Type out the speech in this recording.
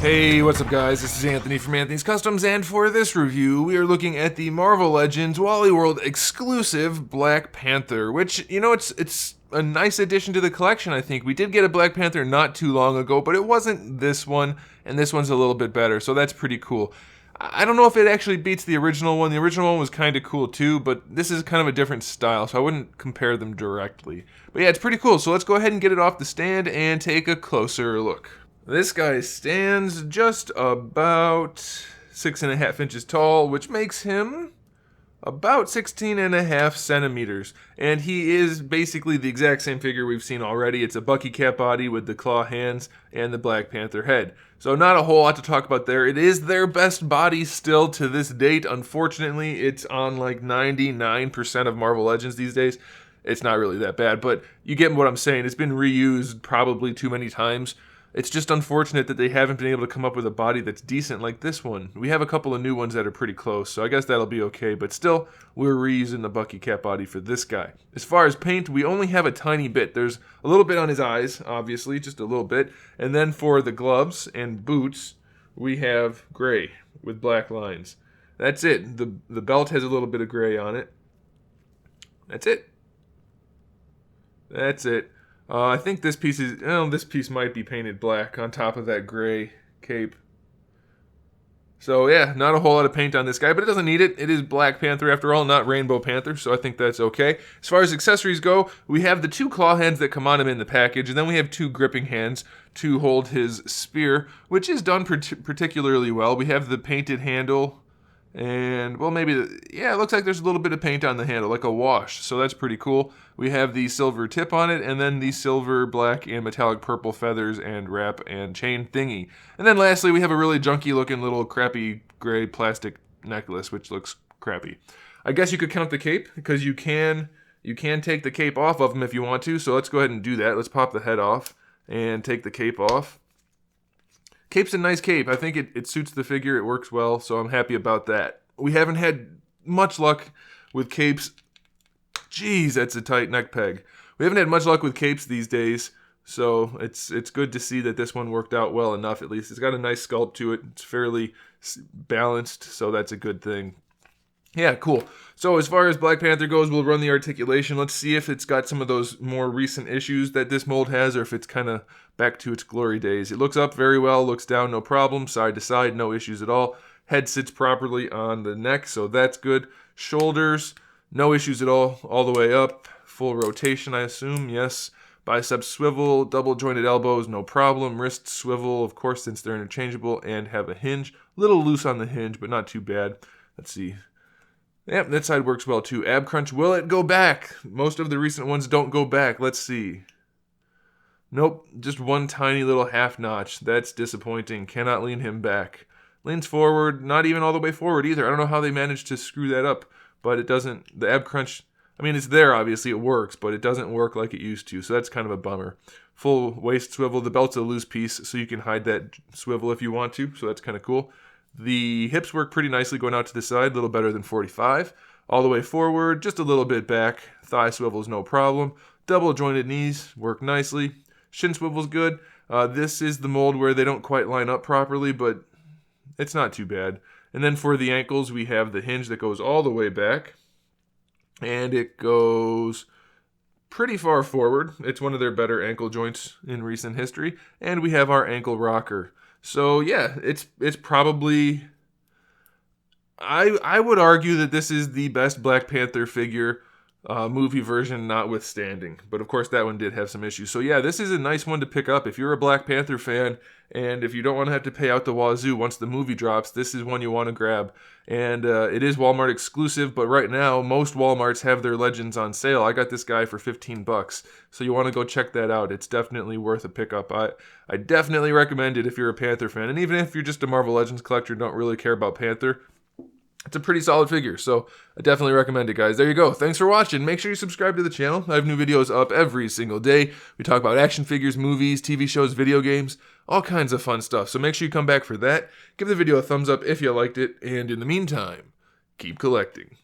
Hey, what's up guys? This is Anthony from Anthony's Customs, and for this review, we are looking at the Marvel Legends Wally World exclusive Black Panther, which, you know, it's a nice addition to the collection, I think. We did get a Black Panther not too long ago, but it wasn't this one, and this one's a little bit better, so that's pretty cool. I don't know if it actually beats the original one. The original one was kind of cool too, but this is kind of a different style, so I wouldn't compare them directly. But yeah, it's pretty cool, so let's go ahead and get it off the stand and take a closer look. This guy stands just about 6.5 inches tall, which makes him about 16.5 centimeters. And he is basically the exact same figure we've seen already. It's a Bucky Cat body with the claw hands and the Black Panther head. So not a whole lot to talk about there. It is their best body still to this date. Unfortunately, it's on like 99% of Marvel Legends these days. It's not really that bad, but you get what I'm saying. It's been reused probably too many times. It's just unfortunate that they haven't been able to come up with a body that's decent like this one. We have a couple of new ones that are pretty close, so I guess that'll be okay, but still, we're reusing the Bucky Cat body for this guy. As far as paint, we only have a tiny bit. There's a little bit on his eyes, obviously, just a little bit, and then for the gloves and boots, we have gray with black lines. That's it. The belt has a little bit of gray on it. That's it. That's it. I think this piece is, this piece might be painted black on top of that gray cape. So yeah, not a whole lot of paint on this guy, but it doesn't need it. It is Black Panther after all, not Rainbow Panther, so I think that's okay. As far as accessories go, we have the 2 claw hands that come on him in the package, and then we have 2 gripping hands to hold his spear, which is done particularly well. We have the painted handle, and, well, maybe, it looks like there's a little bit of paint on the handle, like a wash, so that's pretty cool. We have the silver tip on it, and then the silver, black, and metallic purple feathers and wrap and chain thingy. And then lastly, we have a really junky looking little crappy gray plastic necklace, which looks crappy. I guess you could count the cape, because you can take the cape off of him if you want to, so let's go ahead and do that. Let's pop the head off and take the cape off. Cape's a nice cape. I think it suits the figure. It works well, so I'm happy about that. We haven't had much luck with capes. Jeez, that's a tight neck peg. We haven't had much luck with capes these days, so it's good to see that this one worked out well enough, at least. It's got a nice sculpt to it. It's fairly balanced, so that's a good thing. Yeah, cool. So as far as Black Panther goes, we'll run the articulation. Let's see if it's got some of those more recent issues that this mold has, or if it's kind of back to its glory days. It looks up very well, looks down, no problem. Side to side, no issues at all. Head sits properly on the neck, so that's good. Shoulders, no issues at all the way up. Full rotation, I assume, yes. Biceps swivel, double jointed elbows, no problem. Wrists swivel, of course, since they're interchangeable, and have a hinge. A little loose on the hinge, but not too bad. Let's see. Yep, that side works well too. Ab crunch, will it go back? Most of the recent ones don't go back. Let's see. Nope, just one tiny little half notch. That's disappointing. Cannot lean him back. Leans forward, not even all the way forward either. I don't know how they managed to screw that up, but it doesn't. The ab crunch, I mean, it's there, obviously, it works, but it doesn't work like it used to, so that's kind of a bummer. Full waist swivel. The belt's a loose piece, so you can hide that swivel if you want to, so that's kind of cool. The hips work pretty nicely going out to the side, a little better than 45. All the way forward, just a little bit back. Thigh swivel's no problem. Double jointed knees work nicely. Shin swivel's good. This is the mold where they don't quite line up properly, but it's not too bad. And then for the ankles, we have the hinge that goes all the way back. And it goes pretty far forward. It's one of their better ankle joints in recent history. And we have our ankle rocker. So yeah, it's probably, I would argue that this is the best Black Panther figure, movie version notwithstanding. But of course that one did have some issues. So yeah, this is a nice one to pick up if you're a Black Panther fan, and if you don't want to have to pay out the wazoo once the movie drops, this is one you want to grab. And it is Walmart exclusive, but right now most Walmarts have their Legends on sale. I got this guy for $15, so you want to go check that out. It's definitely worth a pickup. I definitely recommend it if you're a Panther fan, and even if you're just a Marvel Legends collector, don't really care about Panther. It's a pretty solid figure, so I definitely recommend it, guys. There you go. Thanks for watching. Make sure you subscribe to the channel. I have new videos up every single day. We talk about action figures, movies, TV shows, video games, all kinds of fun stuff. So make sure you come back for that. Give the video a thumbs up if you liked it, and in the meantime, keep collecting.